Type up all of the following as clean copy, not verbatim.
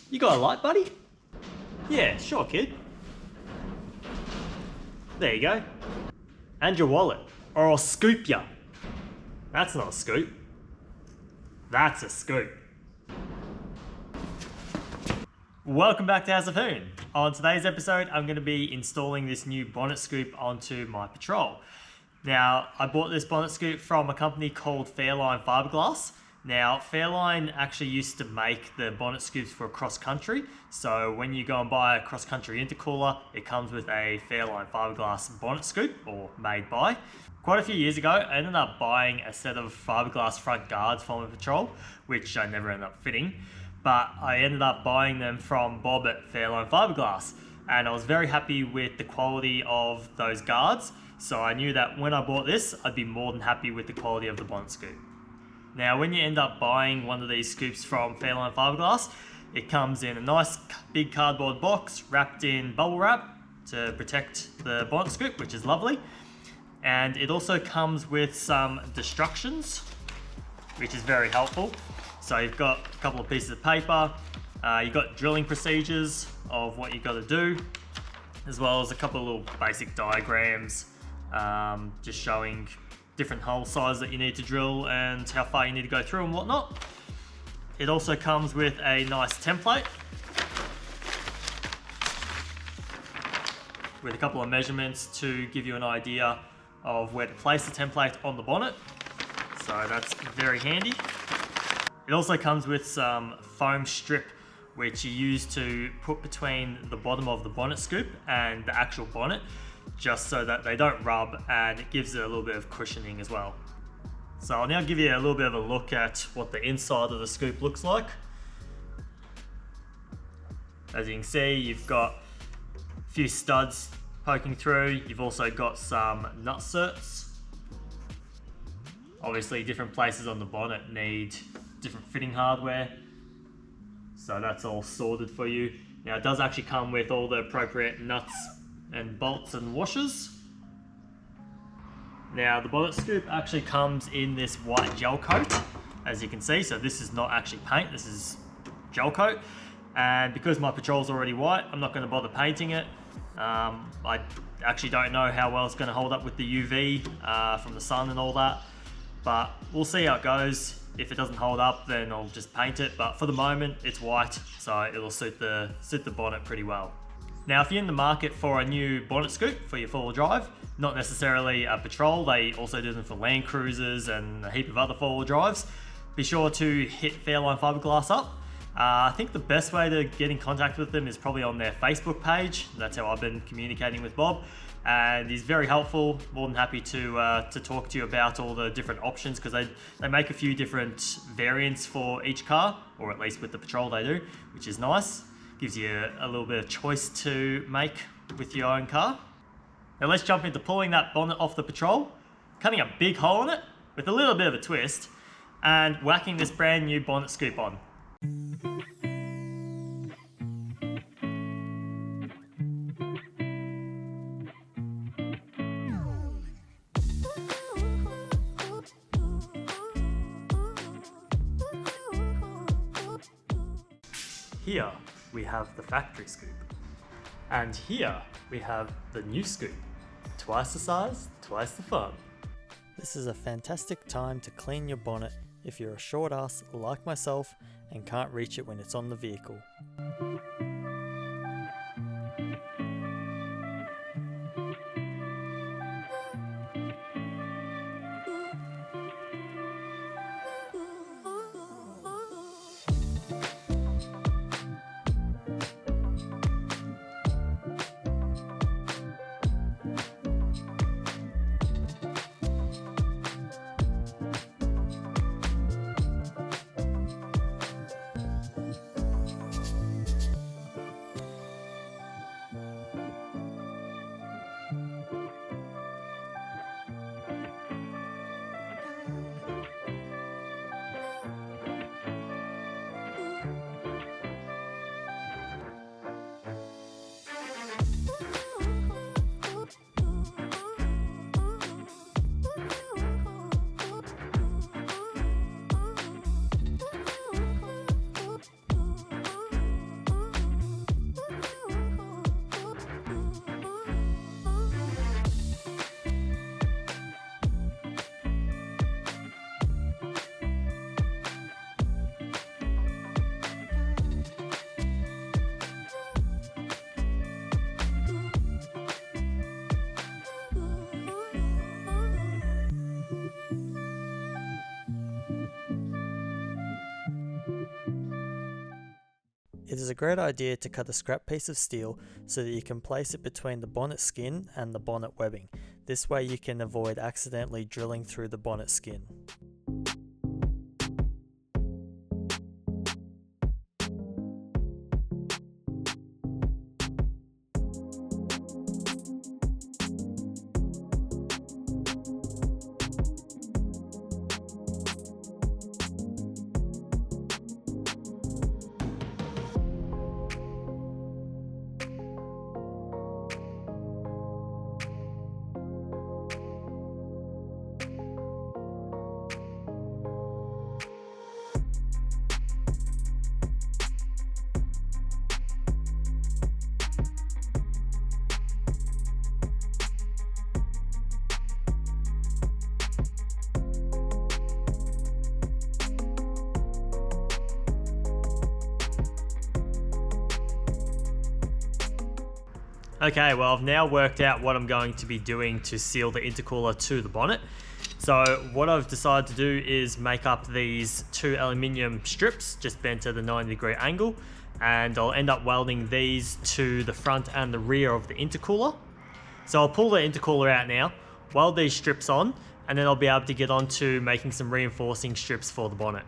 You got a light, buddy? Yeah, sure, kid. There you go. And your wallet. Or I'll scoop ya. That's not a scoop. That's a scoop. Welcome back to House of Hoon. On today's episode, I'm going to be installing this new bonnet scoop onto my Patrol. Now, I bought this bonnet scoop from a company called Fairline Fibreglass. Now, Fairline actually used to make the bonnet scoops for cross-country. So when you go and buy a cross-country intercooler, it comes with a Fairline Fibreglass bonnet scoop, or made by. Quite a few years ago, I ended up buying a set of fiberglass front guards for my Patrol, which I never ended up fitting. But I ended up buying them from Bob at Fairline Fibreglass, and I was very happy with the quality of those guards. So I knew that when I bought this, I'd be more than happy with the quality of the bonnet scoop. Now, when you end up buying one of these scoops from Fairline Fibreglass, it comes in a nice big cardboard box wrapped in bubble wrap to protect the bonnet scoop, which is lovely. And it also comes with some destructions, which is very helpful. So you've got a couple of pieces of paper, you've got drilling procedures of what you've got to do, as well as a couple of little basic diagrams, just showing different hole size that you need to drill and how far you need to go through and whatnot. It also comes with a nice template with a couple of measurements to give you an idea of where to place the template on the bonnet. So that's very handy. It also comes with some foam strip which you use to put between the bottom of the bonnet scoop and the actual bonnet, just so that they don't rub, and it gives it a little bit of cushioning as well. So I'll now give you a little bit of a look at what the inside of the scoop looks like. As you can see, you've got a few studs poking through. You've also got some nut certs. Obviously, different places on the bonnet need different fitting hardware, so that's all sorted for you. Now, it does actually come with all the appropriate nuts and bolts and washers. Now, the bonnet scoop actually comes in this white gel coat, as you can see. So this is not actually paint, this is gel coat. And because my Patrol's already white, I'm not going to bother painting it. I actually don't know how well it's going to hold up with the UV from the sun and all that, but we'll see how it goes. If it doesn't hold up, then I'll just paint it. But for the moment, it's white, so it'll suit the bonnet pretty well. Now, if you're in the market for a new bonnet scoop for your four-wheel drive, not necessarily a Patrol, they also do them for Land Cruisers and a heap of other four-wheel drives, be sure to hit Fairline Fibreglass up. I think the best way to get in contact with them is probably on their Facebook page. That's how I've been communicating with Bob, and he's very helpful, more than happy to talk to you about all the different options, because they make a few different variants for each car, or at least with the Patrol they do, which is nice. Gives you a little bit of choice to make with your own car. Now let's jump into pulling that bonnet off the Patrol, cutting a big hole in it with a little bit of a twist, and whacking this brand new bonnet scoop on. Here we have the factory scoop, and here we have the new scoop. Twice the size, twice the fun. This is a fantastic time to clean your bonnet if you're a short ass like myself and can't reach it when it's on the vehicle. It is a great idea to cut a scrap piece of steel so that you can place it between the bonnet skin and the bonnet webbing. This way you can avoid accidentally drilling through the bonnet skin. Okay, well, I've now worked out what I'm going to be doing to seal the intercooler to the bonnet. So what I've decided to do is make up these 2 aluminium strips, just bent at a 90-degree angle, and I'll end up welding these to the front and the rear of the intercooler. So I'll pull the intercooler out now, weld these strips on, and then I'll be able to get on to making some reinforcing strips for the bonnet.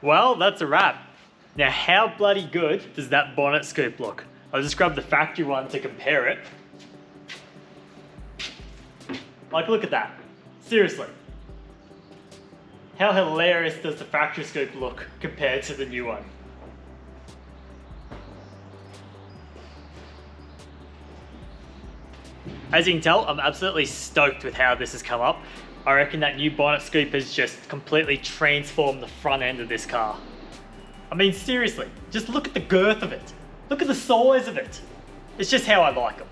Well, that's a wrap. Now, how bloody good does that bonnet scoop look? I'll just grab the factory one to compare it. Like, look at that. Seriously. How hilarious does the factory scoop look compared to the new one? As you can tell, I'm absolutely stoked with how this has come up. I reckon that new bonnet scoop has just completely transformed the front end of this car. I mean, seriously, just look at the girth of it. Look at the size of it. It's just how I like them.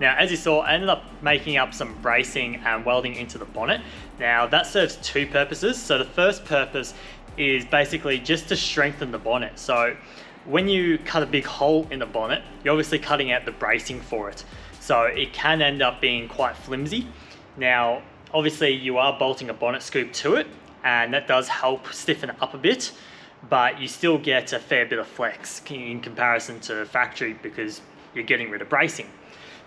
Now, as you saw, I ended up making up some bracing and welding into the bonnet. Now, that serves two purposes. So the first purpose is basically just to strengthen the bonnet. So when you cut a big hole in the bonnet, you're obviously cutting out the bracing for it. So it can end up being quite flimsy. Now, obviously you are bolting a bonnet scoop to it, and that does help stiffen it up a bit, but you still get a fair bit of flex in comparison to factory because you're getting rid of bracing.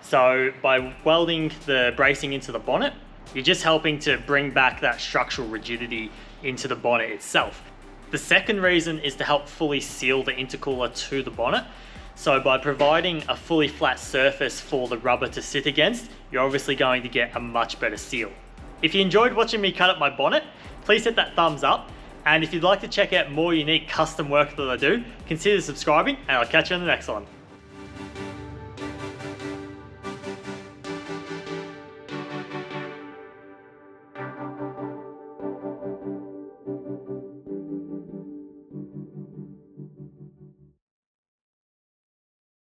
So by welding the bracing into the bonnet, you're just helping to bring back that structural rigidity into the bonnet itself. The second reason is to help fully seal the intercooler to the bonnet. So by providing a fully flat surface for the rubber to sit against, you're obviously going to get a much better seal. If you enjoyed watching me cut up my bonnet, please hit that thumbs up. And if you'd like to check out more unique custom work that I do, consider subscribing, and I'll catch you on the next one.